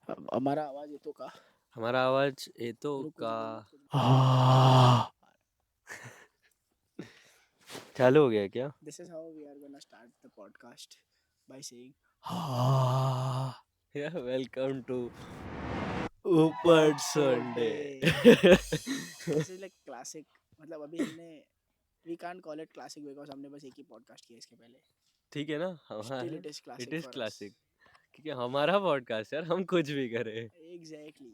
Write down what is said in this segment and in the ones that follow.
हमारा आवाज येतो का? हमारा आवाज येतो रुक कुछ का? बोल मत, कुछ बोल. चालू हो गया क्या? This is how we are gonna start the podcast by saying Yeah, welcome to Upad Upad Sunday. Sunday. This is like classic. मतलब अभी हमने we can't call it classic because हमने बस एक ही podcast किया इसके पहले. ठीक है ना? Still हमारा it is it classic is for us. Classic क्योंकि हमारा पॉडकास्ट यार, हम कुछ भी करें Exactly.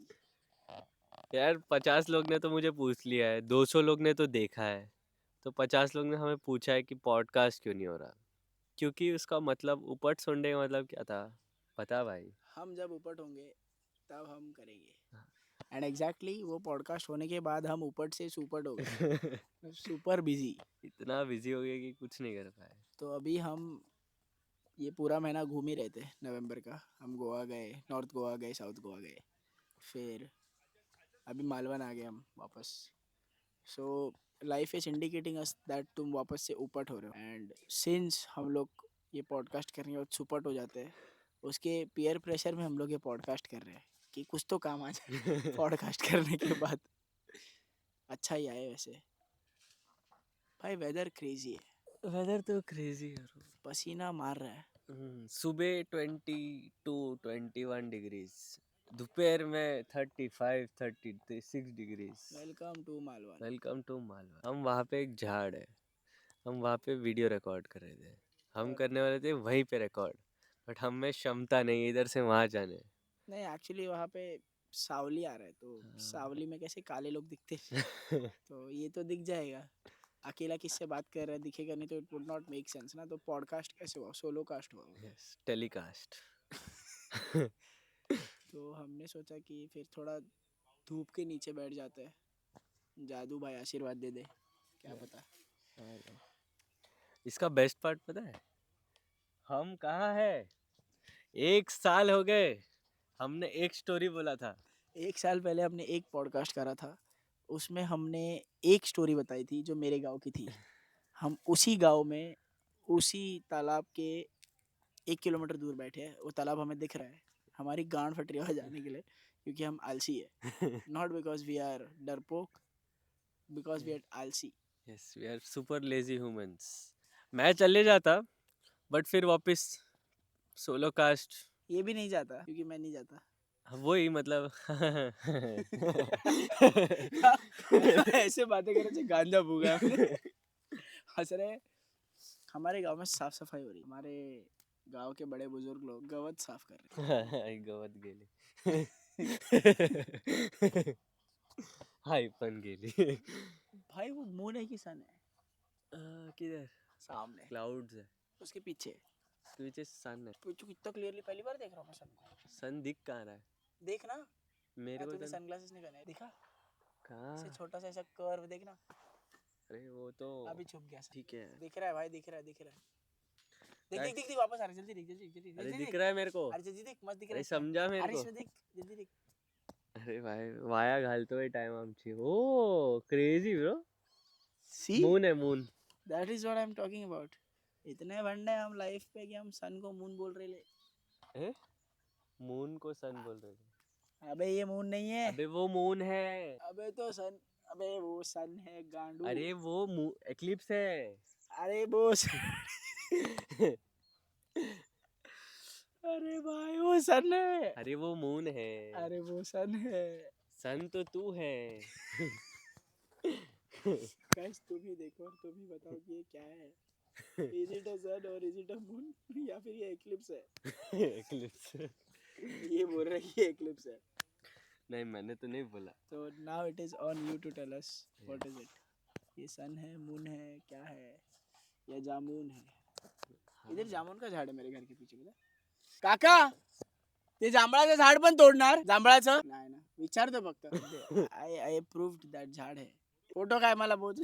यार. 50 लोग ने तो मुझे पूछ लिया है, 200 लोग ने तो देखा है, तो 50 लोग ने हमें पूछा है कि पॉडकास्ट क्यों नहीं हो रहा. क्योंकि उसका मतलब उपट संडे का मतलब क्या था पता भाई? हम जब उपट होंगे तब हम करेंगे. एंड एग्जैक्टली वो पॉडकास्ट होने के बाद हम ऊपर से सुपर हो गए. Super busy. इतना बिजी हो गया कि कुछ नहीं कर पाए. तो अभी हम ये पूरा महीना घूम ही रहे थे नवंबर का. हम गोवा गए, नॉर्थ गोवा गए, साउथ गोवा गए, फिर अभी मालवन आ गए हम वापस. So life is indicating us that तुम वापस से उपट हो रहे हो. एंड सिंस हम लोग ये पॉडकास्ट करने और सुपट हो जाते हैं, उसके पीयर प्रेशर में हम लोग ये पॉडकास्ट कर रहे हैं कि कुछ तो काम आ जाए. पॉडकास्ट करने के बाद अच्छा ही आए. वैसे भाई वेदर क्रेजी है. वेदर तो क्रेजी है. पसीना मार रहा है. सुबह 22-21 डिग्रीज, दोपहर में 35-36 degrees. Welcome to Malvan. Welcome to Malwa. हम वहाँ पे एक झाड़ है, हम वहाँ पे वीडियो रिकॉर्ड कर रहे थे. हम करने वाले थे वहीं पे रिकॉर्ड, बट हम में क्षमता नहीं इधर से वहाँ जाने. नहीं एक्चुअली वहाँ पे सावली आ रहा है, तो सावली में कैसे काले लोग दिखते हैं. तो ये तो दिख जाएगा. अकेला किससे बात कर रहा है दिखेगा नहीं तो it would not make sense ना. तो पॉडकास्ट कैसे हुआ? सोलो कास्ट हुआ. Yes, telecast. तो हमने सोचा कि फिर थोड़ा धूप के नीचे बैठ जाते हैं. जादू भाई आशीर्वाद दे दे, क्या पता. इसका बेस्ट पार्ट पता है? हम कहाँ है, 1 साल हो गए हमने एक स्टोरी बोला था. 1 साल पहले हमने एक पॉडकास्ट करा था, उसमें हमने एक स्टोरी बताई थी जो मेरे गांव की थी. हम उसी गांव में उसी तालाब के 1 किलोमीटर दूर बैठे हैं. वो तालाब हमें दिख रहा है. हमारी गांड फट रही है जाने के लिए क्योंकि हम आलसी है. नॉट बिकॉज वी आर डरपोक, बिकॉज वी आर आलसी. Yes, we are super lazy humans. मैं चले जाता बट फिर वापस सोलो कास्ट. ये भी नहीं जाता क्योंकि मैं नहीं जाता. वही मतलब. ऐसे बातें कर रहे थे, गांजा भूगा हमने. हंस रहे हैं. हमारे गांव में साफ सफाई हो रही. हमारे गांव के बड़े बुजुर्ग लोग गवत साफ कर रहे हैं. गवत गेली. हाय पण गेली. भाई वो मून है कि सन है? किधर? सामने क्लाउड्स है, उसके पीछे. पीछे सन है. पूछो कितना क्लियरली पहली बार देख रहा हूँ मैं सन को. सन दिख कहाँ रहा है देखना. मेरे को? तूने सन सनग्लासेस नहीं पहने दिखा? कहाँ? ऐसे छोटा सा ऐसा कर्व देखना. अरे वो तो अभी छुप गया. ठीक है. दिख रहा है भाई, दिख रहा है, दिख रहा है. देख That's- देख देख देख वापस आ रहा है. जल्दी देख, जल्दी जल्दी अरे जल्दी दिख देख. रहा है मेरे को. अरे जल्दी देख, मस्त दिख रहा अरे है इसमें. समझा मेरे अरे को. इसमें देख, जल्दी देख. अरे भाई वाया घालतोय टाइम आमची. Oh crazy bro. See moon है moon. That is what I am talking about. इतने वंडे हम लाइफ पे कि हम सन को मून बोल रहे ले. मून को सन बोल रहे थे. अबे ये मून नहीं है. अबे वो मून है. अबे तो सन. अबे वो सन है गांडू. अरे वो एक्लिप्स है. अरे वो अरे भाई वो सन है. अरे वो मून है. अरे वो सन है. सन तो तू है. गाइस तुम ही देखो और तुम ही बताओ कि ये क्या है. इज इट अ सन और इज इट अ मून या फिर ये एक्लिप्स है? एक्लिप्स. ये बोल रहा है कि एक्लिप्स है. नहीं मैंने तो नहीं बोला. तो now it is on you to tell us what is it. ये सन है, मून है, क्या है, या जामुन है? इधर जामुन का झाड आहे मेरे घर के पीछे. बघा काका, ते जांभळाचं झाड पण तोडणार? जांभळाचं नाही ना, विचारतो फक्त. आय प्रूव्ड दॅट झाड आहे. फोटो काय मला बोल.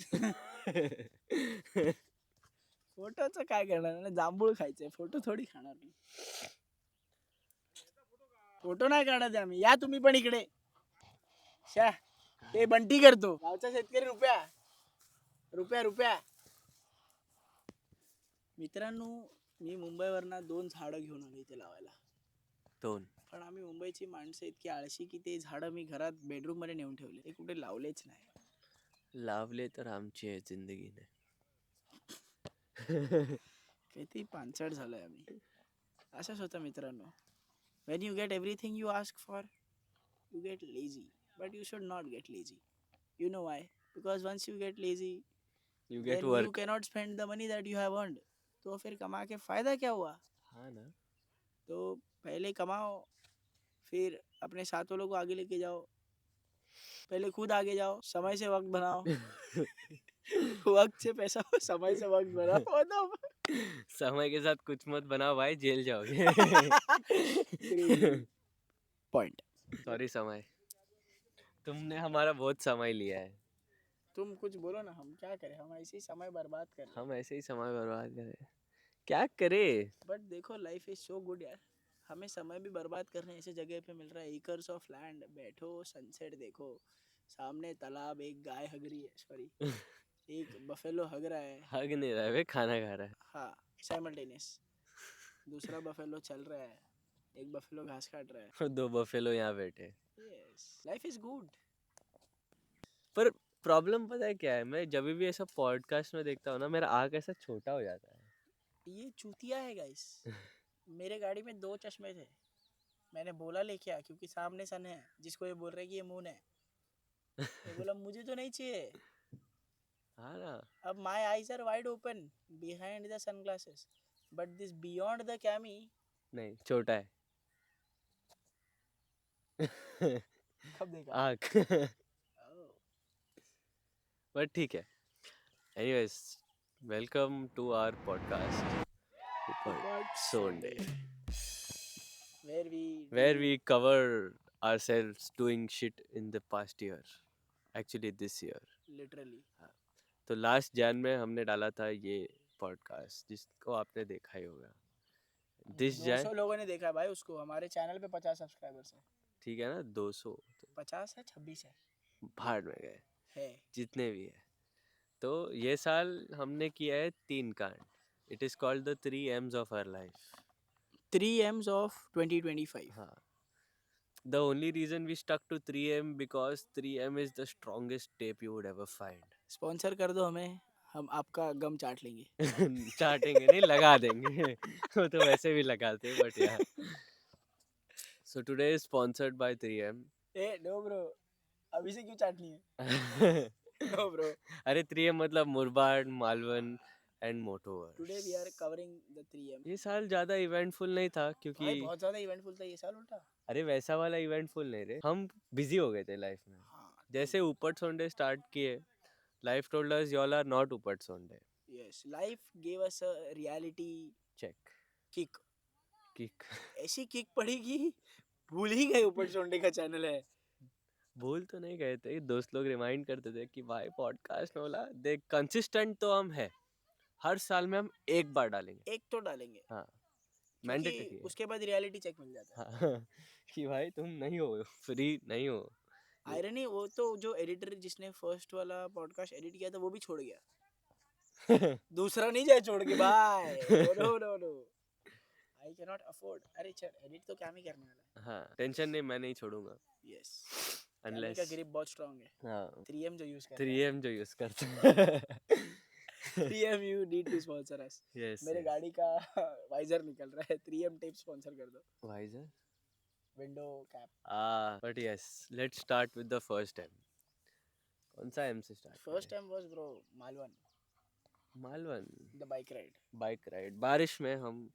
फोटोचं काय करणार? जांभूळ खायचंय, फोटो थोडी खाणार मी. फोटो नाही काढत आम्ही. या तुम्ही पण इकडे. शा ते बंटी करतो. गावचा शेतकरी रुपया रुपया रुपया. मित्रांनो मी मुंबईवरनं 2 झाडं घेऊन आलो इथे लावायला. 2 पण आम्ही मुंबईची माणसं इतकी आळशी की ते झाडं मी घरात बेडरूम मध्ये नेऊन ठेवले, ते कुठे लावलेच नाही. लावले तर आमची आहे जिंदगीने. किती पानसट झालोय आम्ही. असंच होतं मित्रांनो. When you get everything you ask for, you get lazy. But you should not get lazy. You know why? Because once you get lazy, You get then you work. cannot spend the money that you have earned. तो फिर कमा के फायदा क्या हुआ? हाँ ना. तो पहले कमाओ, फिर अपने साथों लोगों को आगे लेके जाओ. पहले खुद आगे जाओ, समय से वक्त बनाओ. वक्त से पैसा हो, समय से वक्त बनाओ. मतलब समय के साथ कुछ मत बनाओ भाई, जेल जाओगे. पॉइंट. सॉरी समय, तुमने हमारा बहुत समय लिया है. तुम कुछ बोलो ना, हम क्या करें, हम ऐसे ही समय बर्बाद कर रहे हैं. हम ऐसे ही समय बर्बाद करें, क्या करें. बट देखो लाइफ इज सो गुड यार. हमें समय भी बर्बाद करने ऐसे जगह पे मिल रहा है. एकर्स ऑफ लैंड, बैठो सनसेट देखो, सामने तालाब, एक गाय हग रही है, सॉरी एक बफेलो हग रहा है. हग नहीं रहा है बे, खाना खा रहा हाँ, साइमल्टेनियस. दूसरा बफेलो चल रहा है, एक बफेलो घास काट रहा है. है. 2 बफेलो यहाँ बैठे. Yes, life is good. पर प्रॉब्लम पता है क्या है, मैं जब भी ऐसा पॉडकास्ट में देखता हूँ ना, मेरा आँख ऐसा छोटा हो जाता है. ये चूतिया है गाइस. मेरे गाड़ी में 2 चश्मे थे, मैंने बोला लेके आ, क्योंकि सामने सन है जिसको ये बोल रहे हैं कि ये मून है. मैं बोला मुझे तो नहीं चाहिए. हाँ ना. अब my eyes are wide open behind the sunglasses, but this beyond the Cammy. नहीं, छोटा है. कब देखा? आँख. Oh. बट ठीक है. Anyways, welcome to our podcast Sunday, where we cover ourselves doing shit in the past year, actually this year. Literally तो last Jain में हमने डाला था ये पॉडकास्ट, जिसको आपने देखा ही होगा. दिस 200 जैन, लोगों ने देखा है भाई उसको. हमारे चैनल पे 50 सब्सक्राइबर्स है. ठीक है ना, 200 तो 50 है, 26 है. भाड़ में गए है. जितने भी है. तो ये साल हमने किया है 3 कांड. It is called the 3 M's of our life. 3 M's of 2025. हाँ. The only reason we stuck to 3M because 3M is the strongest tape you would ever find. Sponsor कर दो हमें, हम आपका गम चाट लेंगे. चाटेंगे नहीं, लगा देंगे. वो तो वैसे भी लगाते हैं, बट यार. So today is sponsored by 3M. ए नो ब्रो, अभी से क्यों चाटनी है? No bro. अरे 3M मतलब Murbad, Malvan and Motoverse. Today we are covering the 3M. ये साल ज्यादा इवेंटफुल नहीं था क्योंकि भाई बहुत ज्यादा इवेंटफुल था ये साल उल्टा. अरे वैसा वाला इवेंटफुल नहीं रे, हम बिजी हो गए थे लाइफ में. हाँ. जैसे ऊपर सोंडे स्टार्ट किए, life told us y'all are not ऊपर Sunday. Yes, life gave us a reality check. kick. Kick. ऐसी किक पड़ी कि भूल ही गए ऊपर सोंडे का चैनल है. भूल तो नहीं गए थे, दोस्त लोग रिमाइंड करते थे कि भाई पॉडकास्ट में बोला देख, कंसिस्टेंट तो हम है, हर साल में हम एक बार डालेंगे. एक तो डालेंगे. हाँ, क्योंकि मैंडेटरी है. उसके बाद रियलिटी चेक मिल जाता है. हाँ. कि भाई तुम नहीं हो, फ्री नहीं हो. आयरनी वो तो जो एडिटर जिसने फर्स्ट वाला पॉडकास्ट एडिट किया था वो भी छोड़ गया. दूसरा नहीं जाए छोड़ के. Bye. No no no, I can not afford. अरे चल, एडिट तो क्या ही करने वाला. हाँ, टेंशन नहीं, मैं नहीं छोड़ूंगा. यस, अनलेस का ग्रिप बहुत स्ट्रांग है. हाँ, 3M जो यूज कर रहा 3M जो यूज करते हैं. है. 3M you need to sponsor us. Yes. मेरे गाड़ी का वाइजर निकल रहा है, 3M टेप स्पॉन्सर कर दो. Visor. Window cap. But yes, let's start with the first time. कौन सा एम से start? First time was bro Malvan, Malvan. The bike ride. Bike ride, बारिश में हम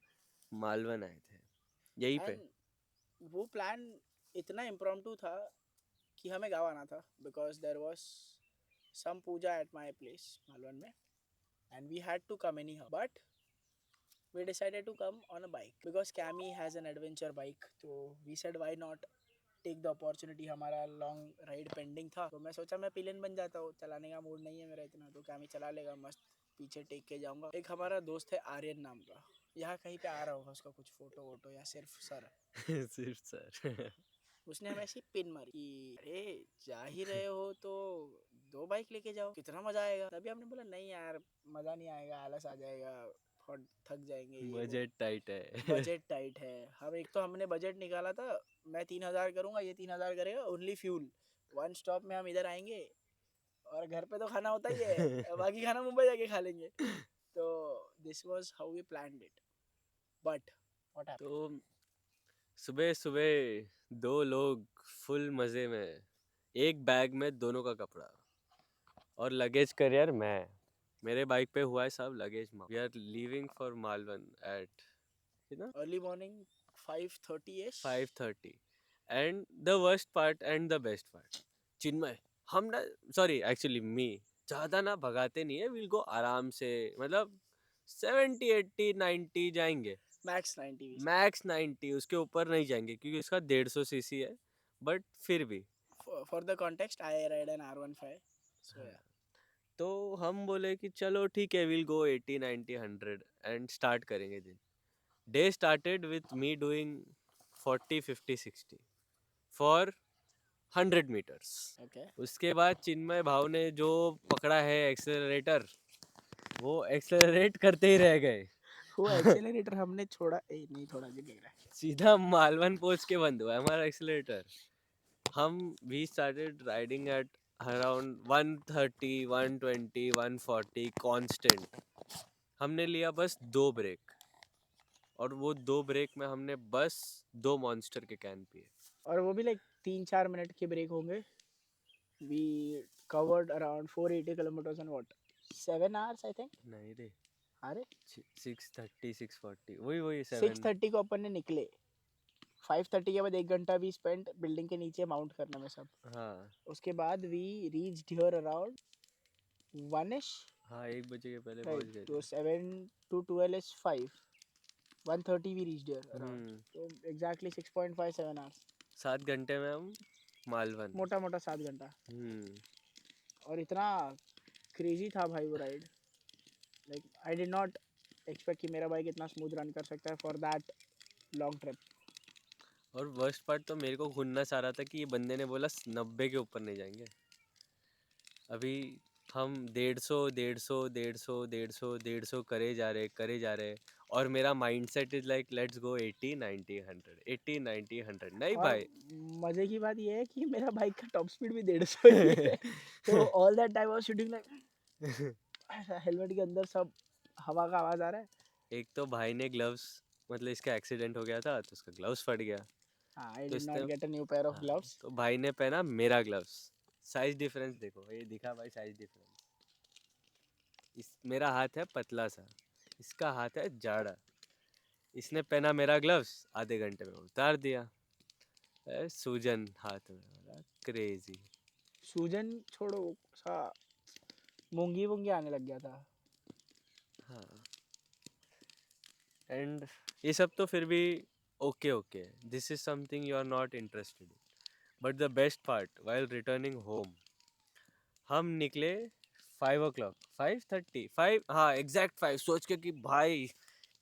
मालवन आए थे यहीं पे. एंड वो प्लान इतना इम्प्रॉम्प्टू था कि हमें गाँव आना था, because there was some puja at my place Malvan में, and we had to come anyhow. But we decided to come on a bike because Cami has an adventure bike. तो we said why not take the opportunity. हमारा long ride pending था, तो मैं सोचा मैं pillion बन जाता हूँ. चलाने का मूड नहीं है मेरा इतना, तो Cami चला लेगा, मस्त पीछे टेक के जाऊंगा. एक हमारा दोस्त है आर्यन नाम का, यहाँ कहीं पे आ रहा होगा उसका कुछ फोटो वोटो, या सिर्फ सर. सिर्फ सर. उसने हमें ऐसी पिन मारी कि अरे जा ही रहे हो तो 2 बाइक लेके जाओ, कितना मजा आएगा. तभी हमने बोला नहीं यार, मजा नहीं आएगा, आलस आ जाएगा, बहुत थक जाएंगे ये वो। बजट टाइट है। बजट टाइट है। हम एक तो हमने बजट निकाला था, मैं 3,000 करूंगा, ये 3,000 करेगा, ओनली फ्यूल। वन स्टॉप में हम इधर आएंगे, और घर पे तो खाना होता ही है, बाकी खाना मुंबई जाके खा लेंगे। तो this was how we planned it, but what happened. तो सुबह सुबह दो लोग फुल मजे में, एक बैग में दोनों का कपड़ा, और लगेज करियर मैं, मेरे बाइक पे हुआ है सब luggage. We are leaving for Malvan at कितना early morning 5:30 ish. 5:30। And the worst part and the best part, Chinmay, हम ना, सॉरी एक्चुअली मी, ज़्यादा ना भगाते नहीं है, विल गो आराम से, मतलब 70 80 90 जाएंगे, मैक्स 90 भी। मैक्स 90, उसके ऊपर नहीं जाएंगे क्योंकि इसका 150 सीसी है, बट फिर भी। For the context I ride an R15, so हाँ, या। तो हम बोले कि चलो ठीक है, विल गो 80 90 100 एंड स्टार्ट करेंगे दिन। Day started with me doing 40 50 60 for 100 meters. Okay. उसके बाद चिन्मय भाव ने जो पकड़ा है एक्सेलरेटर, वो एक्सेलरेट करते ही रह गए। वो एक्सेलरेटर हमने छोड़ा, नहीं छोड़ा, गिर गया। सीधा मालवन पहुंच के बंद हुआ हमारा एक्सेलरेटर। हम we started riding at around 130 120 140 constant. हमने लिया बस 2 ब्रेक, और वो 2 ब्रेक में हमने बस 2 मॉन्स्टर के कैन पिए। और वो भी लाइक 3-4 मिनट के ब्रेक होंगे। We covered around 480 kilometers in what 7 hours I think. नहीं रे, अरे 630 640, वही वही 7। 6:30 को अपन ने निकले, 5:30 के बाद 1 घंटा वी स्पेंट बिल्डिंग के नीचे माउंट करने में सब। हाँ उसके बाद we reached here around 1ish, हाँ, 1 बजे के पहले पहुंच राइट? गए तो थे। 7 to 12 is 5, 1:30 we reached here around, so exactly 6.57 hours, 7 घंटे में हम मालवन। मोटा मोटा 7 घंटा। हम्म और इतना क्रेजी था भाई वो ride, like I did not expect कि मेरा बाइक इतना स्मूथ रन कर सकता है फॉर दैट लॉन्ग ट्रिप। और वर्स्ट पार्ट तो मेरे को खुन्नस आ रहा था कि ये बंदे ने बोला 90 के ऊपर नहीं जाएंगे। अभी हम 150 150 150 150 150 करे जा रहे, और मेरा mindset is like let's go 80 90 100 80 90 100, नहीं और भाई। मजे की बात ये है कि मेरा बाइक का टॉप स्पीड भी 150 ही है। तो all that time I was shooting like helmet के अंदर सब हवा का आवाज आ रहा है। एक तो भाई ने ग्लव्स, मतलब इसका एक्सीडेंट हो गया था तो उसका ग्लव्स फट गया, आई तो डिड नॉट इसने, get a new pair of हाँ, ग्लव्स। तो भाई ने पहना मेरा ग्लव्स। साइज डिफरेंस देखो, ये दिखा भाई साइज डिफरेंस। इस मेरा हाथ है पतला सा, इसका हाथ है जाड़ा। इसने पहना मेरा ग्लव्स, आधे घंटे में उतार दिया। सूजन हाथ में, क्रेजी। सूजन छोड़ो, सा मूंगी वूंगी आने लग गया था। हाँ, एंड ये सब तो फिर भी okay okay, this is something you are not interested in, but the best part while returning home, हम निकले 5 o'clock, 5:30, 5, हाँ एग्जैक्ट 5, सोच के कि भाई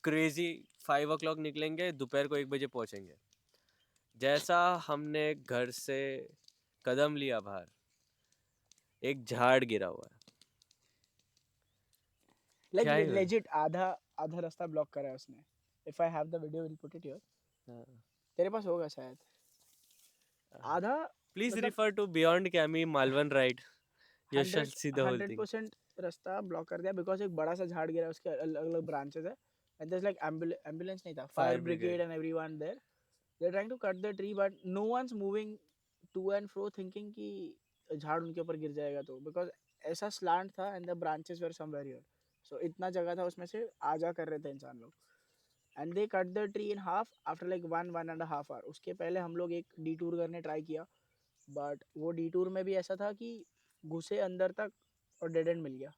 क्रेजी, 5 o'clock निकलेंगे, दोपहर को 1 बजे पहुंचेंगे। जैसा हमने घर से कदम लिया बाहर, एक झाड़ गिरा हुआ है। लाइक क्या ही बोले। लेजिट आधा आधा रास्ता ब्लॉक करा है उसने। If I have the video will put it here, तेरे पास होगा शायद। आधा प्लीज मतलब refer to beyond Cammy Malvan ride, you shall 100 see the whole thing. 100% रास्ता ब्लॉक कर दिया बिकॉज एक बड़ा सा झाड़ गिरा है, उसके अलग अलग ब्रांचेस है। एंड देयर लाइक एम्बुलेंस नहीं था, fire fire brigade brigade. And everyone there, they are trying to cut the tree but no one's moving to and fro thinking कि झाड़ उनके ऊपर गिर जाएगा, तो बिकॉज ऐसा स्लांट था and the branches were somewhere here, so इतना जगह था उसमें से आ जा कर रहे थे इंसान लोग। And they cut the tree in half after like 1.5 hour. उसके पहले हम लोग एक डिटूर करने ट्राई किया, बट वो डिटूर में भी ऐसा था कि घुसे अंदर तक और डेड एंड मिल गया।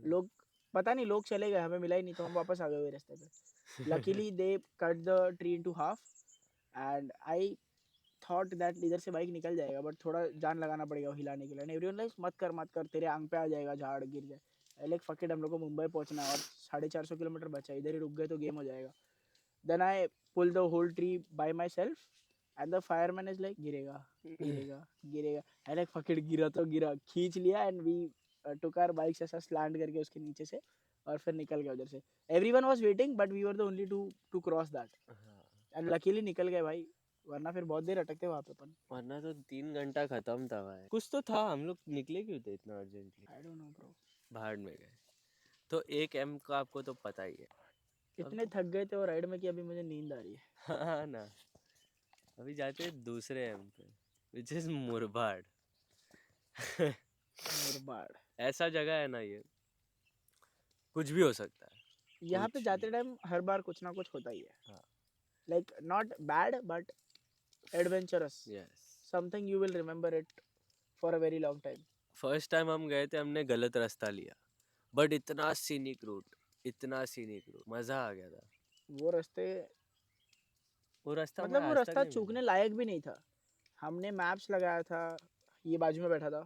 लोग पता नहीं, लोग चले गए, हमें मिला ही नहीं, तो हम वापस आ गए वही रास्ते पे। Luckily they cut the tree into half and I thought that इधर से बाइक निकल जाएगा, बट थोड़ा जान लगाना पड़ेगा वो हिलाने के लिए। एंड एवरीवन लाइक मत कर तेरे आंग पे आ जाएगा झाड़, गिर जाए। लाइक फक इट, हम लोग को मुंबई पहुंचना है और 450 किलोमीटर बचा है, इधर ही रुक गए तो गेम हो जाएगा। Then I pull the whole tree by myself and the fireman is like गिरेगा गिरेगा गिरेगा। आई लाइक फक इट, गिरा तो गिरा, खींच लिया and we took our bikes ऐसा स्लैंड करके उसके नीचे से और फिर निकल गए उधर से. Everyone was waiting but we were the only two to cross that. हाँ, And luckily निकल गए भाई, वरना फिर बहुत देर अटकते वहाँ पे अपन. वरना तो 3 घंटा खत्म था भाई. कुछ तो था, हम लोग निकले क्यों थे इतना urgently? I don't know bro. भाड़ में गए. तो 1 M का आपको तो पता ही है. इतने थक गए थे वो राइड में कि अभी मुझे नींद आ रही है. हाँ ना. अभी जाते हैं दूसरे M पे, विच इज मुरबाड. मुरबाड. ऐसा जगह है ना, ये कुछ भी हो सकता है. यहाँ पे कुछ जाते भी. टाइम हर बार कुछ ना कुछ होता ही है. हाँ. Like not bad but adventurous. Yes. Something you will remember it for a very long time. First time हम गए थे, हमने गलत रास्ता लिया, बट इतना सीनिक रूट, इतना सीनिक रूट, मजा आ गया था. वो रास्ते वो रास्ता मतलब हमें वो आज तक रास्ता नहीं चूकने मिला. लायक भी नहीं था. हमने मैप्स लगाया था, ये बाजू में बैठा था,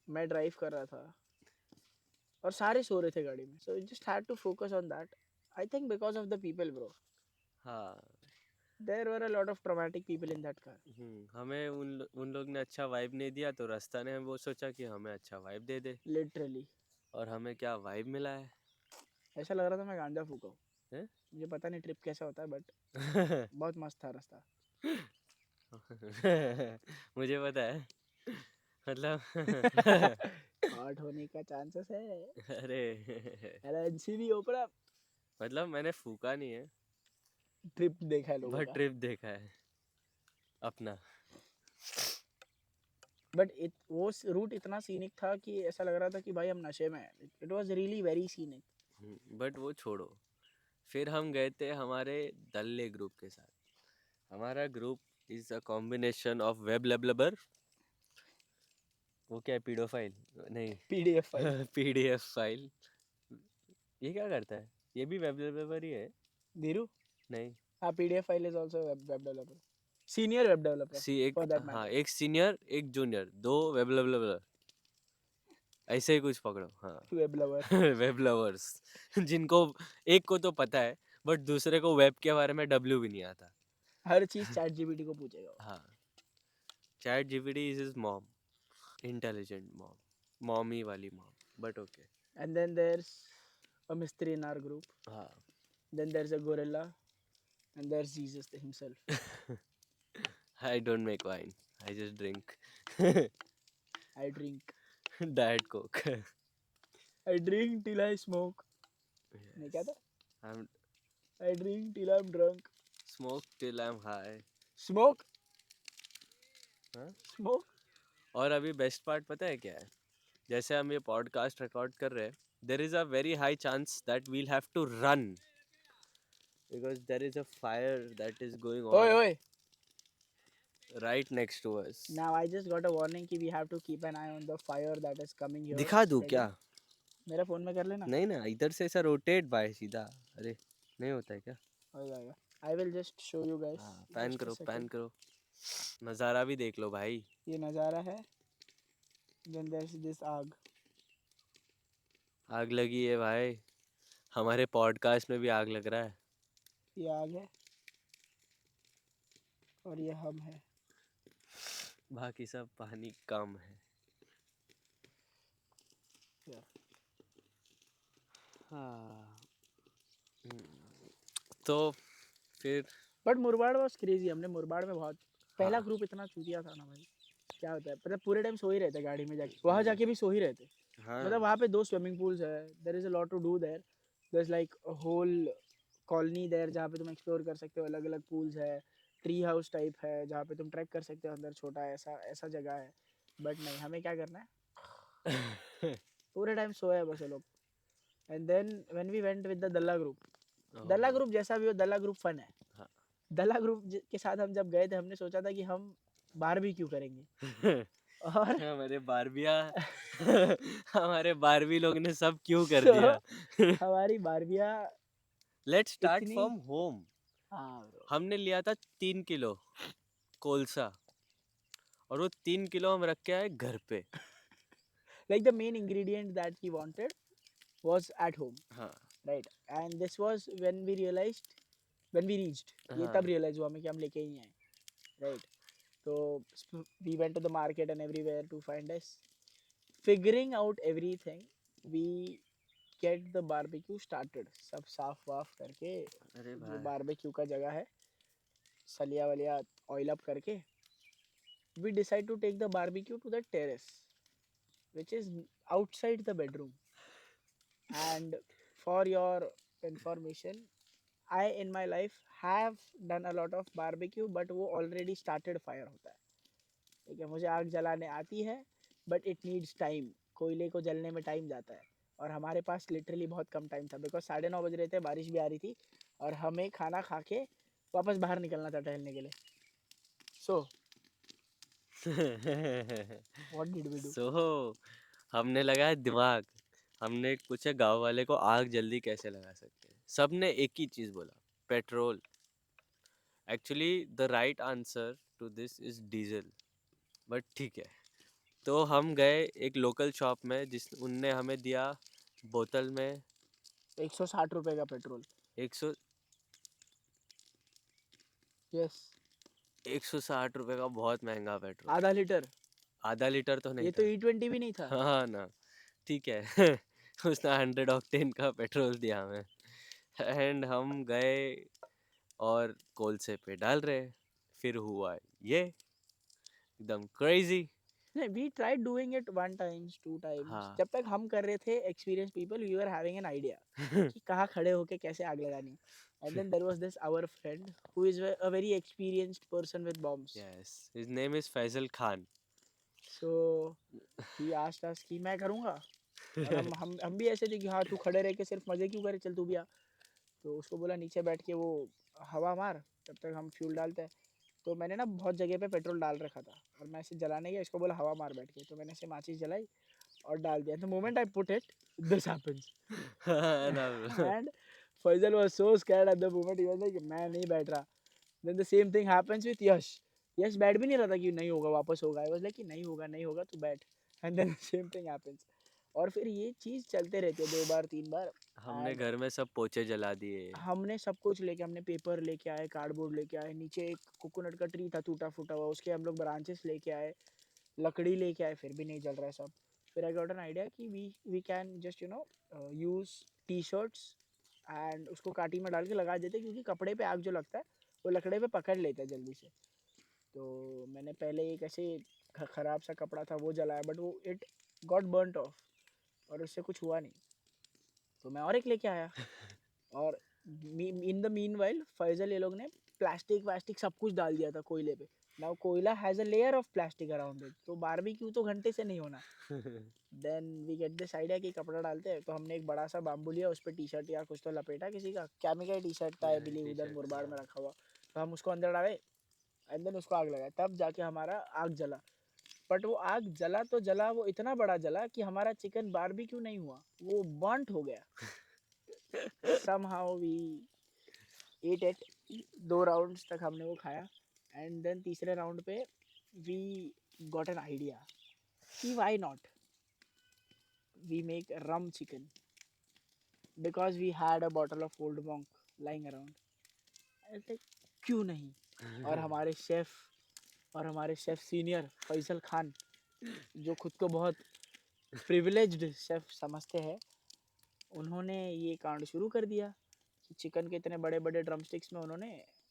मैं ड्राइव कर रहा था और सारे सो रहे थे गाड़ी में. So just had to focus on that. I think because of the people bro. हाँ. There were a lot of traumatic people in that car. हमें उन लोग ने अच्छा वाइब नहीं दिया, तो रास्ता ने वो सोचा कि हमें अच्छा वाइब दे दे, लिटरली और हमें क्या वाइब मिला है. ऐसा लग रहा था मैं गांजा फूका हूँ. हैं? मुझे पता नहीं ट्रिप कैसा होता है बट बहुत मस्त था रास्ता. मुझे पता है. मतलब. हॉट होने का चांसेस है. अरे. एलएनसी भी ओपन अप. मतलब मैंने फूका नहीं है, ट्रिप देखा है लोगों बट का. ट्रिप देखा है अपना. बट वो रूट इतना सीनिक था कि ऐसा लग रहा था कि भाई हम नशे में हैं. It was really very scenic. But वो छोड़ो, फिर हम गए थे हमारे दल्ले ग्रुप के साथ. हमारा group is a combination of web developer, वो क्या है, पीडोफाइल नहीं, पीडीएफ फाइल. PDF file. ये क्या करता है? ये भी वेब डेवलपर ही है. धीरू. नहीं. हाँ, PDF file is also web developer. Senior web developer एक, फॉर दैट हाँ, मैटर. एक सीनियर एक जूनियर, 2 वेब डेवलपर, ऐसे ही कुछ पकड़ो. हाँ. Web lover. वेब लवर्स, जिनको एक को तो पता है, बट दूसरे को वेब के बारे में डब्ल्यू भी नहीं आता. हर चीज चैट जीपीटी को पूछेगा वो. हाँ. Chat GPT is his mom, intelligent mom, mommy वाली mom, but okay. And then there's a mystery in our group. हाँ. Then there's a gorilla. And there's Jesus himself. I don't make wine, I just drink. I drink. Diet Coke. I drink till I smoke. नहीं क्या Yes. था? I'm I drink till I'm drunk. smoke till I'm high. Smoke. हाँ? Smoke. और अभी best part पता है क्या है? जैसे हम ये पॉडकास्ट रिकॉर्ड कर रहे हैं, there is a very high chance that we'll have to run because there is a fire that is going Oi, on oi. right next to us. Now I just got a warning कि we have to keep an eye on the fire that is coming here. दिखा दूँ spreading. क्या? मेरा phone में कर लेना. नहीं ना, इधर से ऐसा रोटेट बाय सीधा. अरे नहीं होता है क्या? हो जाएगा. I will just show you guys. हाँ, पैन Just a करो, second. पैन करो. नज़ारा भी देख लो भाई. ये नज़ारा है. Then there's this आग. आग लगी है भाई. हमारे पॉडकास्ट में भी आग लग रहा है. ये आग है. और ये हम है. बाकी सब पानी कम है. Yeah. हाँ. तो फिर बट मुरबाड़ वॉज क्रेजी. हमने मुरबाड़ में बहुत पहला हाँ. ग्रुप इतना चूतिया था ना भाई. क्या होता है मतलब पूरे टाइम सो ही रहते गाड़ी में जाके. वहाँ जाके भी सो ही रहते. हाँ. मतलब वहाँ पे 2 स्विमिंग पूल्स है. There is a lot to do there. There is like a whole colony there जहाँ पे तुम एक्सप्लोर कर सकते हो. अलग अलग पूल्स है. ट्री हाउस टाइप है जहाँ पे तुम ट्रैक कर सकते हो अंदर. छोटा ऐसा ऐसा जगह है. बट नहीं, हमें क्या करना है, पूरे टाइम सोए है बस ये लोग. And then when we went with the दल्ला ग्रुप. दल्ला ग्रुप जैसा भी हो, दल्ला ग्रुप फन है. हाँ. दल्ला ग्रुप के साथ हम जब गए थे हमने सोचा था कि हम बारबेक्यू करेंगे. और हमारे बारबिया हमारे बारबी लोग ने सब क्यों कर So, दिया. हमारी बारबिया. लेट्स स्टार्ट इतनी. From home. हाँ bro. हमने लिया था 3 किलो कोलसा, और वो 3 किलो हम रख के आए घर पे. Like the main ingredient that he wanted was at home, हाँ. right? And this was when we reached. ये हाँ. तब realize हुआ हमें कि हम लेके ही आए, right? So we went to the market and everywhere to find us. Figuring out everything, we get the barbecue started, सब साफ वाफ करके अरे जो भाई बारबेक्यू का जगह है, सलिया वलिया ऑयल अप करके, we decide to take the barbecue to the terrace, which is outside the bedroom. And for your information, I in my life have done a lot of barbecue, but वो already started fire होता है, ठीक है, मुझे आग जलाने आती है, but it needs time, कोयले को जलने में टाइम जाता है, और हमारे पास लिटरली बहुत कम टाइम था, बिकॉज 9:30 बज रहे थे, बारिश भी आ रही थी, और हमें खाना खा के वापस बाहर निकलना था टहलने के लिए. So what did we do? So हमने लगाया दिमाग, हमने पूछा गांव वाले को आग जल्दी कैसे लगा सकते हैं, सबने एक ही चीज बोला, petrol. Actually the right answer to this is diesel, but ठीक है. तो हम गए एक लोकल शॉप में, जिस उनने हमें दिया बोतल में 160 रुपए का पेट्रोल. 100 यस. 160 रुपए का बहुत महंगा पेट्रोल. आधा लीटर. आधा लीटर तो नहीं ये तो था. E20 भी नहीं था. हाँ ना, ठीक है. उसने 100 ऑक्टेन का पेट्रोल दिया हमें, एंड हम गए और कोलसे पे डाल रहे. फिर हुआ ये एकदम क्रेजी. नहीं, we tried doing it one times two times, हाँ. जब तक हम कर रहे थे experience people, we were having an idea कि कहाँ खड़े होके कैसे आग लगानी है. And then there was this our friend who is a very experienced person with bombs. Yes, his name is Faizal Khan. So he asked us कि मैं करूँगा, और हम भी ऐसे थे कि हाँ तू खड़े रह के सिर्फ मजे क्यों करे, चल तू भी आ. तो उसको बोला नीचे बैठ के वो हवा मार, तब तक हम फ्यूल डालते हैं. तो मैंने ना बहुत जगह पे पेट्रोल डाल रखा था, और मैं ऐसे जलाने गया, इसको बोला हवा मार बैठ के, तो मैंने ऐसे माचिस जलाई और डाल दिया. The moment I put it, this happens. And Faizal was so scared at the moment, he was like मैं नहीं बैठ रहा. Then the same thing happens with Yash. Yash बैठ भी नहीं रहा था कि नहीं होगा वापस होगा, आई वाज लाइक कि नहीं होगा नहीं होगा तू बैठ. And then same thing happens. और फिर ये चीज़ चलते रहती है 2 बार 3 बार. हमने एंड घर में सब पोचे जला दिए. हमने सब कुछ लेके, हमने पेपर लेके आए, कार्डबोर्ड लेके आए, नीचे एक कोकोनट का ट्री था टूटा फूटा हुआ, उसके हम लोग ब्रांचेस लेके आए, लकड़ी लेके आए, फिर भी नहीं जल रहा है सब. फिर आई गॉट एन आइडिया कि we can just use T shirts, and उसको काटी में डाल के लगा देते, क्योंकि कपड़े पे आग जो लगता है वो लकड़े पे पकड़ लेता है जल्दी से. तो मैंने पहले एक ऐसे ख़राब सा कपड़ा था वो जलाया, बट वो इट गॉट बर्नट ऑफ, और उससे कुछ हुआ नहीं. तो मैं और एक लेके आया, और in the meanwhile Faizal ये लोग ने प्लास्टिक वास्टिक सब कुछ डाल दिया था कोयले पे. नाउ कोयला has a layer of plastic around it, तो बारबेक्यू तो घंटे से नहीं होना. Then we get this idea कि कपड़ा डालते हैं, तो हमने एक बड़ा सा बाम्बू लिया, उस पर टी शर्ट या कुछ तो लपेटा, किसी का कैमिका टी शर्ट था आई बिलीव टी उधर शर्ट मुरबाड़ था. में रखा हुआ, तो हम उसको अंदर डाले, एंड देन उसको आग लगाया, तब जाके हमारा आग जला. बट वो आग जला तो जला, वो इतना बड़ा जला कि हमारा चिकन बारबेक्यू नहीं हुआ, वो बर्न्ट हो गया. somehow we ate it. 2 rounds तक हमने वो खाया, एंड देन तीसरे राउंड पे वी गॉट एन आइडिया कि why not we make rum chicken, because we had a bottle of Old Monk lying around. Like क्यों नहीं. और हमारे शेफ सीनियर फैसल खान, जो खुद को बहुत प्रिविलेज्ड शेफ समझते हैं, उन्होंने ये कांड शुरू कर दिया कि चिकन के इतने बड़े बड़े ड्रम स्टिक्स में उन्होंने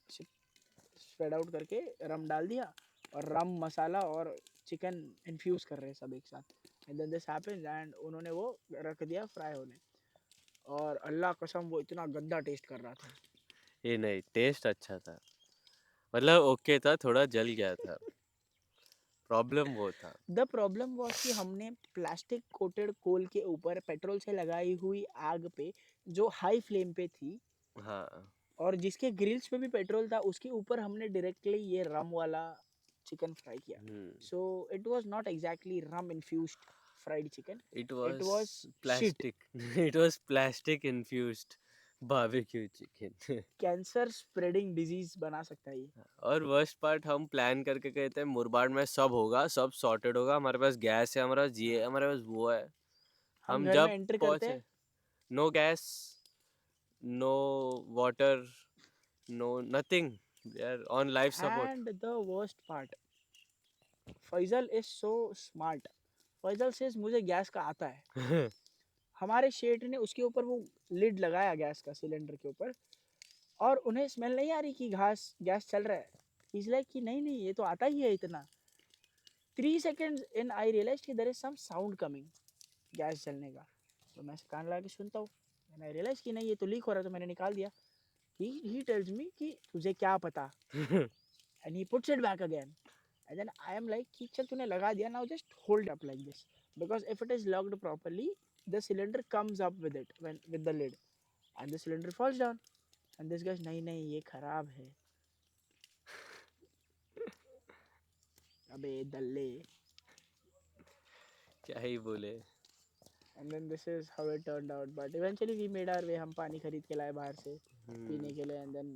स्प्रेड आउट करके रम डाल दिया, और रम मसाला और चिकन इन्फ्यूज़ कर रहे हैं सब एक साथ. And then this happens, and उन्होंने वो रख दिया फ्राई होने, और अल्लाह कसम वो इतना गंदा टेस्ट कर रहा था. ये नहीं, टेस्ट अच्छा था, मतलब ओके था, थोड़ा जल गया था. प्रॉब्लम वो था. द प्रॉब्लम वॉज कि हमने प्लास्टिक कोटेड कोल के ऊपर पेट्रोल से लगाई हुई आग पे, जो हाई फ्लेम पे थी, हाँ. और जिसके ग्रिल्स पे भी पेट्रोल था, उसके ऊपर हमने डायरेक्टली ये रम वाला चिकन फ्राई किया. So it was not exactly rum infused fried chicken, it it was was shit. Plastic. It was plastic infused barbecue chicken. Cancer spreading disease बना सकता है ये. और वर्स्ट पार्ट, हम प्लान करके गए थे मुरबाड में, सब होगा, सब सॉर्टेड होगा, हमारे पास गैस है, हमारे पास ये है, हमारे पास वो है. हम हम घर में जब एंटर करते पहुंचे, हैं, no gas, no water, no nothing, they are on life support. And the worst part, Faizal is so smart. Faizal says मुझे गैस का आता है. हमारे शेठ ने उसके ऊपर वो लिड लगाया गैस का सिलेंडर के ऊपर, और उन्हें स्मेल नहीं आ रही कि गैस चल रहा है। इसलिए कि नहीं नहीं ये तो आता ही है इतना। 3 seconds इन आई रियलाइज कि there is some sound coming gas जलने का। तो मैं कान लगा के सुनता हूँ, मैंने रियलाइज कि नहीं ये तो लीक हो रहा है, तो मैंने निकाल दिया। ही टेल्स मी कि तुझे क्या पता, and he puts it back again. And then I am like कि चल तूने लगा दिया, now just hold up like this, because if it is locked properly the cylinder comes up with it when with the lid and the cylinder falls down. And this guys नहीं नहीं ये खराब है। अबे दल्ले। क्या ही बोले। And then this is how it turned out, but eventually we made our way। हम पानी खरीद के लाए बाहर से पीने के लिए, and then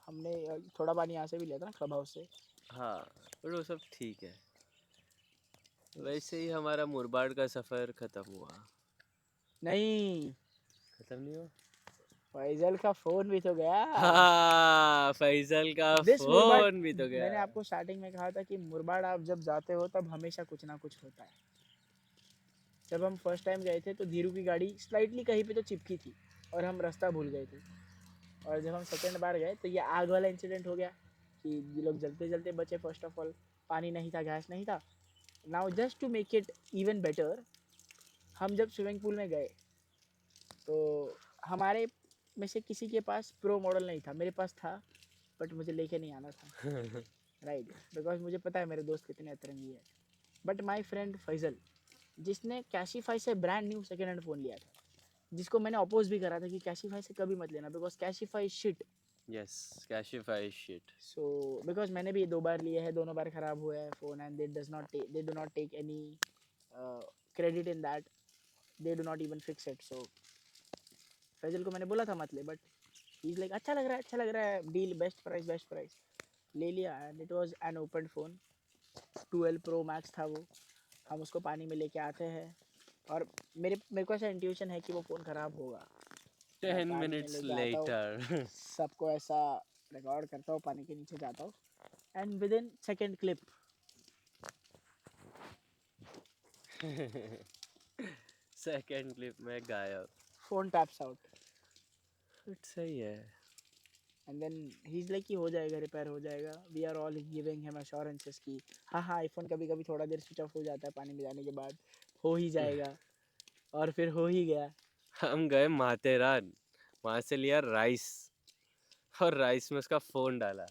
हमने थोड़ा पानी यहाँ से भी लिया था ना क्लब हाउस से। हाँ, पर वो सब ठीक है। वैसे ही हमारा मुरबाड का सफर खत्म हुआ। नहीं, खत्म नहीं हुआ। फैजल का फोन भी तो गया। हाँ, फैजल का दिस मुरबाड, फोन भी तो गया। मैंने आपको स्टार्टिंग में कहा था कि मुरबाड आप जब जाते हो तब हमेशा कुछ ना कुछ होता है। जब हम फर्स्ट टाइम गए थे तो धीरू की गाड़ी स्लाइटली कहीं पे तो चिपकी थी और हम रास्ता भूल गए थे। और जब हम सेकेंड बार गए तो ये आग वाला इंसिडेंट हो गया कि ये लोग जलते जलते बचे। फर्स्ट ऑफ ऑल पानी नहीं था, गैस नहीं था। Now just to make it even better, हम जब स्विमिंग पूल में गए तो हमारे में से किसी के पास प्रो मॉडल नहीं था। मेरे पास था बट मुझे लेके नहीं आना था, राइट, बिकॉज मुझे पता है मेरे दोस्त कितने अतरंगी है। बट माई फ्रेंड फैजल, जिसने कैशिफाई से brand new second hand phone लिया था, जिसको मैंने अपोज भी करा था कि कैशिफाई से कभी मत लेना because Cashify shit. Yes, Cashify shit. So because मैंने भी 2 बार लिए हैं, दोनों बार ख़राब हुआ है phone, and they do not take any credit in that, they do not even fix it. So Faizal को मैंने बोला था मत ले, बट ही इज़ लाइक अच्छा लग रहा है, अच्छा लग रहा है, डील, बेस्ट प्राइस, ले लिया। And it was an open phone, 12 pro max था वो। हम उसको पानी में लेके आते हैं और मेरे को ऐसा इंट्यूशन है कि वो फ़ोन ख़राब होगा। मैं 10 पानी में मिनट्स लेके आता हूँ, लेटर। सबको ऐसा रिकॉर्ड करता हूँ, पानी के नीचे जाता हूँ, and within second clip second clip में गायब। Phone taps out. सही है। And then he is like कि हो जाएगा, रिपेयर हो जाएगा। We are all giving him assurances कि हाँ हाँ आईफोन कभी कभी थोड़ा देर स्विच ऑफ हो जाता है पानी में जाने के बाद, हो ही जाएगा। और फिर हो ही गया। हम गए माथेरान, वहां से लिया राइस, और राइस में उसका फोन डाला।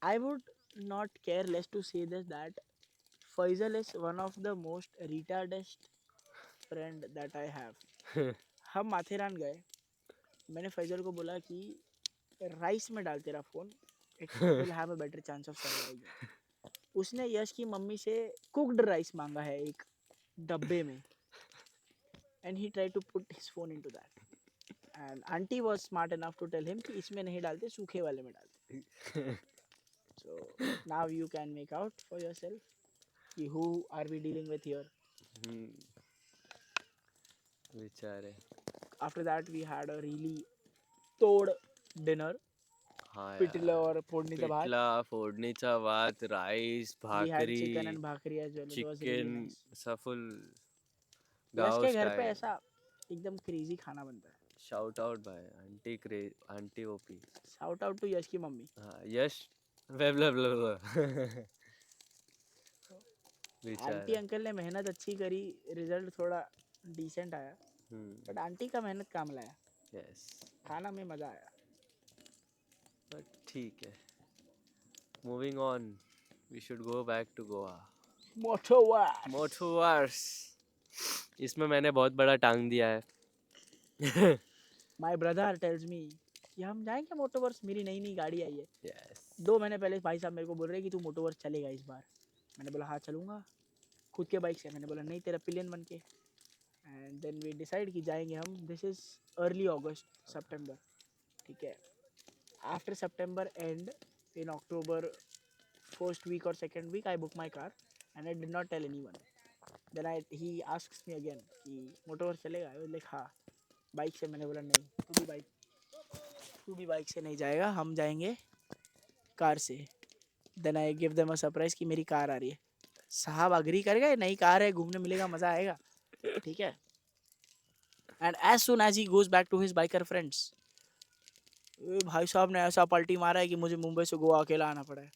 I would not care less to say this that Faisal is one of the most retarded friend that I have। हम माथेरान गए, मैंने फैजल को बोला कि राइस में डाल तेरा phone, it will have a better chance of surviving. उसने यश की मम्मी से कुक्ड राइस मांगा है एक डब्बे में, and he try to put his phone into that, and aunty was smart enough to tell him कि इसमें नहीं डालते, सूखे वाले में डालते। So now you can make out for yourself कि who are we dealing with here. बेचारे। After that we had a really तोड़ डिनर, हाँ पिठलं यार, और फोडणीचा भात। पिठला, फोडणीचा भात, rice, we had bhakri, chicken and bhakri as well, it was really chicken, nice. सा फुल यश गाँव के घर पे स्टाइल। ऐसा एकदम क्रेजी खाना बनता है। शाउट आउट भाई, aunty OP. Shout out to Yash की मम्मी। हाँ, यश वेब आंटी बेचारा। अंकल ने मेहनत अच्छी करी, रिजल्ट थोड़ा डिसेंट आया, बट आंटी का मेहनत काम लाया, यस, खाना में मज़ा आया। बट ठीक है। Moving on, we should go back to Goa. Motoverse. Motoverse, इसमें मैंने बहुत बड़ा टांग दिया है। माय ब्रदर टेल्स मी कि हम जाएंगे मोटोवर्स, मेरी नई नई गाड़ी आई है। यस। 2 महीने पहले भाई साहब मेरे को बोल रहे हैं कि तू मोटोवर्स चलेगा इस बार। मैंने बोला हाँ चलूँगा, खुद के बाइक से। मैंने बोला नहीं तेरा पिलियन बन के। एंड देन वी डिसाइड कि जाएंगे हम। दिस इज़ अर्ली अगस्त सितंबर, ठीक है। आफ्टर सितंबर and in October first week और second week I book my car and I did not tell anyone. Then he asks me again कि Motoverse चलेगा, आई वाज लाइक हाँ bike से। मैंने बोला नहीं, तू भी बाइक से नहीं जाएगा, हम जाएंगे कार से। Then I give them a surprise कि मेरी कार आ रही है। साहब अग्री कर गए, नई कार है, घूमने मिलेगा, मजा आएगा, ठीक है. And as soon as he goes back to his biker friends, भाई साहब ने ऐसा पलटी मारा है कि मुझे मुंबई से गोवा अकेला आना पड़ा है.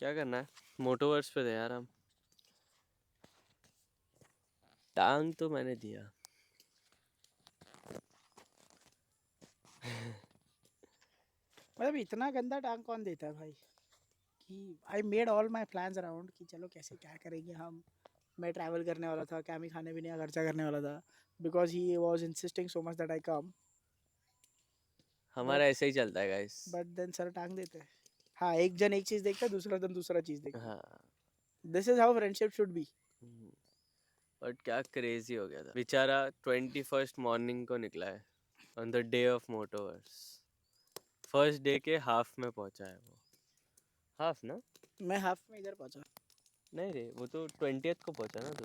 क्या करना है, मोटोवर्स पे थे यार हम. टांग तो मैंने दिया. मतलब इतना गंदा टांग कौन देता है भाई, कि I made all my plans around कि चलो कैसे क्या करेंगे हम. मैं ट्रैवल करने वाला था, कैमी खाने पीने का खर्चा करने वाला था, because he was insisting so much that I come. हमारा बट ऐसे ही चलता है गाइस. देन सर टांग देते हैं. हाँ, एक जन एक चीज देखता है, दूसरा जन दूसरा चीज देखता है. हाँ. This is how friendship should be. But क्या क्रेजी हो गया था बेचारा. 21st मॉर्निंग को निकला है on the day of Motoverse. First day के हाफ में पहुंचा है वो. हाफ ना. मैं हाफ में इधर पहुंचा. नहीं रे, वो तो 20th को पहुंचा ना तू.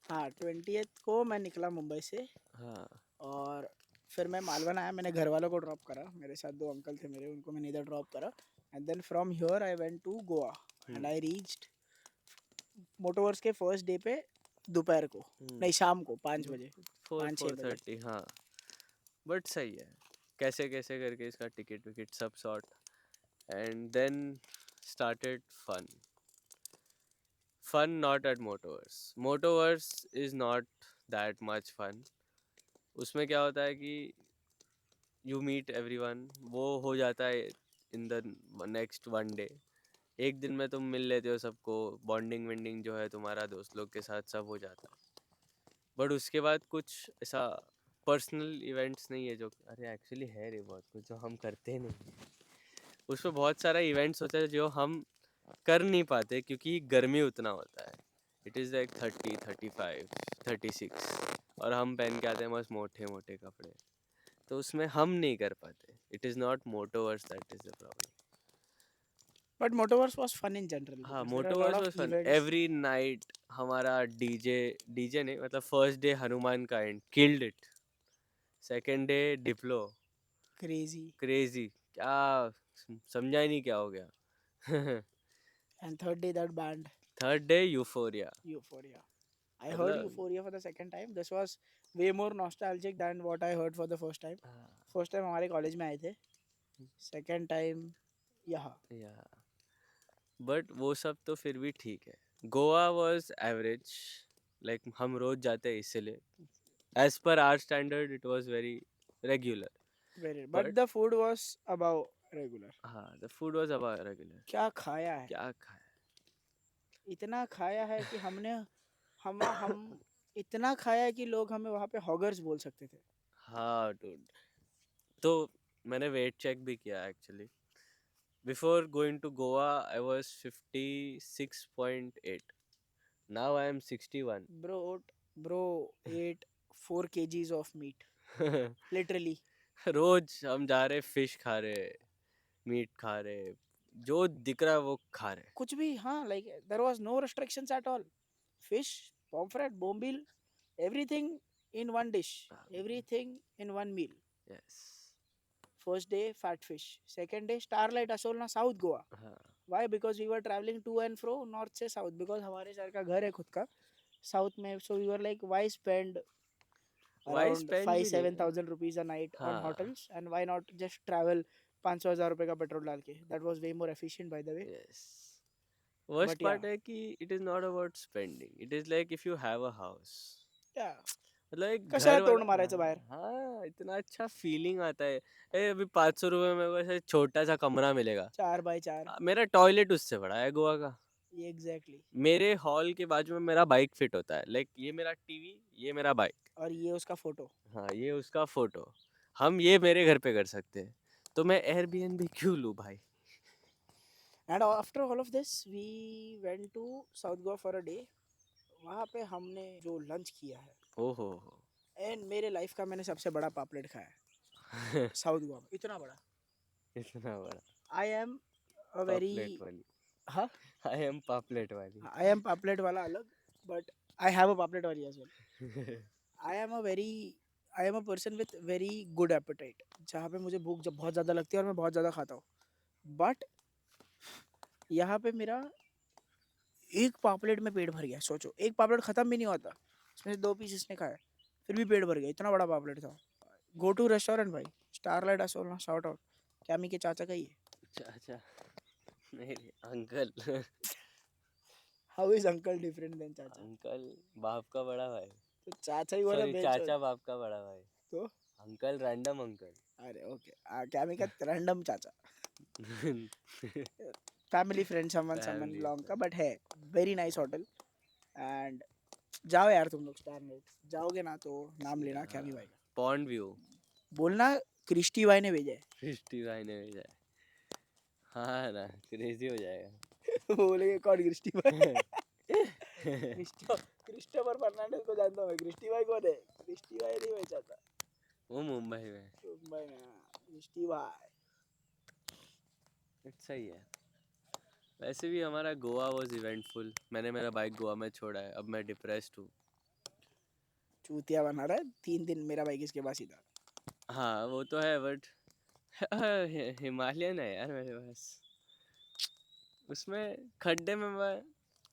हाँ, 20th को मैं निकला मुंबई से. हाँ. और फिर मैं मालवन आया, मैंने घर वालों को ड्रॉप करा, मेरे साथ 2 अंकल थे मेरे, उनको मैंने इधर ड्रॉप करा. And then from here I went to Goa. And I reached Motoverse के फर्स्ट डे पे दोपहर को, नहीं शाम को 5 बजे, 5-6 बजे. 4:30. हाँ. बट सही है. कैसे कैसे करके इसका टिकट विकेट सब sort. And then started fun. Fun not at Motoverse. Motoverse is not that much fun. उसमें क्या होता है कि यू मीट एवरीवन, वो हो जाता है in the next one day. एक दिन में तुम मिल लेते हो सबको, बॉन्डिंग वेंडिंग जो है तुम्हारा दोस्त लोग के साथ सब हो जाता है. बट उसके बाद कुछ ऐसा पर्सनल इवेंट्स नहीं है जो, अरे एक्चुअली है रे बहुत कुछ जो हम करते नहीं. उसमें बहुत सारा इवेंट्स होता है जो हम कर नहीं पाते क्योंकि गर्मी उतना होता है. इट इज़ लाइक 30, 35, 36, और हम पहन के आते हैं बस मोटे मोटे कपड़े. तो उसमें हम नहीं कर पाते. It is not Motoverse that is the problem. But Motoverse was fun in general हाँ, because there are Motoverse lot was of fun events. Every night. हमारा डीजे डीजे नहीं, मतलब first day Hanumankind killed it. Second day Diplo crazy. Crazy. क्या समझा ही नहीं क्या हो गया. And third day that band third day Euphoria. Euphoria. I heard मतलब Euphoria for the second time. This was way more nostalgic than what I heard for the first time. First time हमारे college में आए थे, second time यहाँ. या but वो सब तो फिर भी ठीक है. Goa was average. लाइक हम रोज जाते हैं इसलिए as per our standard it was very regular. Very, but but the food was about regular. हाँ, the food was about regular. क्या खाया है, क्या खाया. इतना खाया है कि हम इतना खाया है कि लोग हमें वहाँ पे हॉगर्स बोल सकते थे. हाँ डूड. तो मैंने वेट चेक भी किया actually. Before going to Goa I was 56.8. Now I am 61. Bro ate 4 kgs of meat, literally. रोज हम जा रहे, फिश खा रहे, मीट खा रहे, जो दिख रहा है वो खा रहे. कुछ भी, हाँ, like there was no restrictions at all. Fish, pomfret, bombil, everything in one dish, everything in one meal. Yes. First day fat fish, second day Starlight Asolna, South Goa. हाँ. Why? Because we were traveling to and fro north से south, because हमारे sir का घर है खुद का south में. So we were like, why spend why around spend five भी seven नहीं. thousand rupees a night on हाँ. hotels, and why not just travel 500,000 रुपए का पेट्रोल डाल के. That was way more efficient, by the way. Yes. Worst But yeah, part है कि it is not about spending. It is like if you have a house, yeah, मतलब एक कशाला घर तोंड वाला. मारायचं बाहेर. हाँ, इतना अच्छा फीलिंग आता है. अभी 500 रुपये में वैसे छोटा सा कमरा मिलेगा. 4x4. मेरा टॉयलेट उससे बड़ा है गोवा का. एग्जैक्टली. मेरे हॉल के बाजू में मेरा बाइक फिट होता है. लाइक ये मेरा टीवी, ये मेरा बाइक. और ये उसका फोटो. हाँ, ये उसका फोटो. हम ये मेरे घर पे कर सकते हैं. तो मैं एयरबीएनबी क्यों लूँ भाई. And after all of this we went to south Goa for a day. वहाँ पे हमने जो लंच किया है, ओहो. एंड मेरे लाइफ का मैंने सबसे बड़ा पापलेट खाया है साउथ गोवा में. इतना बड़ा. इतना बड़ा. आई एम अ वेरी, पापलेट वाली. हाँ, आई एम पापलेट वाली. आई एम पापलेट वाला अलग, बट आई हैव अ पापलेट वाली as well. I am a very, I am a person with very good appetite, जहाँ पे मुझे भूख जब बहुत ज़्यादा लगती है और मैं बहुत ज़्यादा खाता हूँ. बट यहाँ पे मेरा एक पापलेट में पेट भर गया, सोचो एक पापलेट खत्म भी नहीं होता, उसमें से 2 पीस इसने खाए, फिर भी पेट भर गया, इतना बड़ा पापलेट था। गो टू रेस्टोरेंट भाई, Starlight Assolna, shout out, Cammy के चाचा का ही है। चाचा नहीं uncle. How is uncle different than चाचा? अंकल बाप का बड़ा भाई, तो चाचा ही हुआ ना सॉरी बेचो। चाचा बाप का बड़ा भाई, तो अंकल रैंडम अंकल। अरे ओके, कैमी का रैंडम चाचा, family friend, someone someone family belong का, बट है वेरी नाइस होटल। एंड जाओ यार तुम लोग स्टार नाइट, जाओगे ना तो नाम लेना कैमी भाई का, पॉन्ड व्यू बोलना क्रिस्टी भाई ने भेजा है। क्रिस्टी भाई ने भेजा है। हाँ ना क्रेजी हो जाएगा। बोलेंगे कौन क्रिस्टी भाई? क्रिस्टोफर फर्नांडिस को जानता हूँ मैं, क्रिस्टी भाई कौन है? क्रिस्टी भाई नहीं मैं चाहता, वो मुंबई में। मुंबई में। क्रिस्टी भाई सही है। वैसे भी हमारा गोवा वाज इवेंटफुल, मैंने मेरा बाइक गोवा में छोड़ा है, अब मैं डिप्रेस्ड हूँ। चूतिया बना रहा है, 3 दिन मेरा बाइक इसके पास ही था। हाँ वो तो है बट हिमालयन है यार मेरे पास, उसमें खड्डे में मैं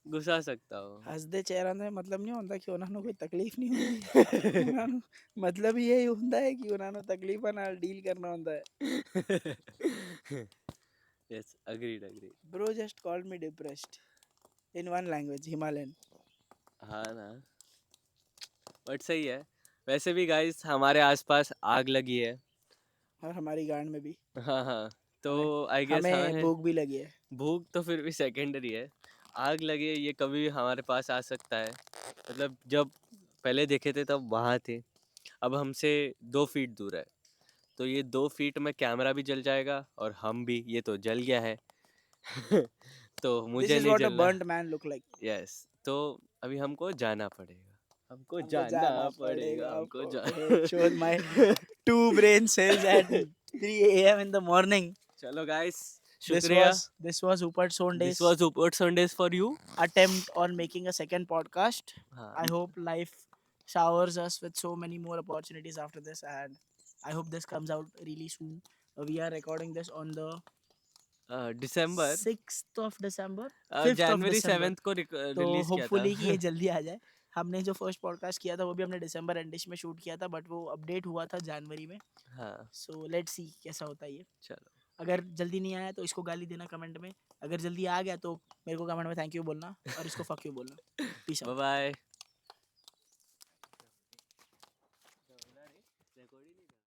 घुसा सकता हूँ। हसदे चेहरा ने मतलब नहीं होता कि उन्होंने कोई तकलीफ नहीं होती। उन्होंने मतलब यही होता है कि उन्होंने तकलीफा नाल डील करना होता है। Yes agreed agreed. Bro just called me depressed in one language, Himalayan. हाँ ना बट सही है। वैसे भी गाइस हमारे आसपास आग लगी है। और हमारी गांड में भी। हाँ हाँ तो हमें आई गेस हमें हमें भूख भी लगी है। भूख तो फिर भी सेकेंडरी है, आग लगे ये कभी भी हमारे पास आ सकता है। मतलब जब पहले देखे थे तब वहाँ थे, अब हमसे 2 फीट दूर है, तो ये 2 फीट में कैमरा भी जल जाएगा और हम भी, ये तो जल गया है। तो दिस मुझे इज नहीं व्हाट अ जलना। Burned man look like. Yes तो अभी हमको जाना पड़ेगा, हमको हमको जाना जाना पड़ेगा, पड़ेगा, हमको shows my जाना। 2 brain cells at 3 a.m. in the morning. चलो गाइस This शुक्रिया। was this was Upad this Sonday's was ऊपर Sundays for you. attempt on making a second podcast. हाँ I hope life showers us with so many more opportunities after this, and I hope this comes out really soon. We are recording this on the December 6th of December, 5th of January December. 7 को तो release किया था। Hopefully कि ये जल्दी आ जाए। हमने जो फर्स्ट पॉडकास्ट किया था वो भी हमने दिसंबर एंडिश में शूट किया था, बट वो अपडेट हुआ था जनवरी में। हाँ सो लेट्स सी कैसा होता है ये। चलो अगर जल्दी नहीं आया तो इसको गाली देना कमेंट में, अगर जल्दी आ गया तो मेरे को कमेंट में थैंक यू बोलना और इसको फक यू बोलना। Peace bye out. बाय।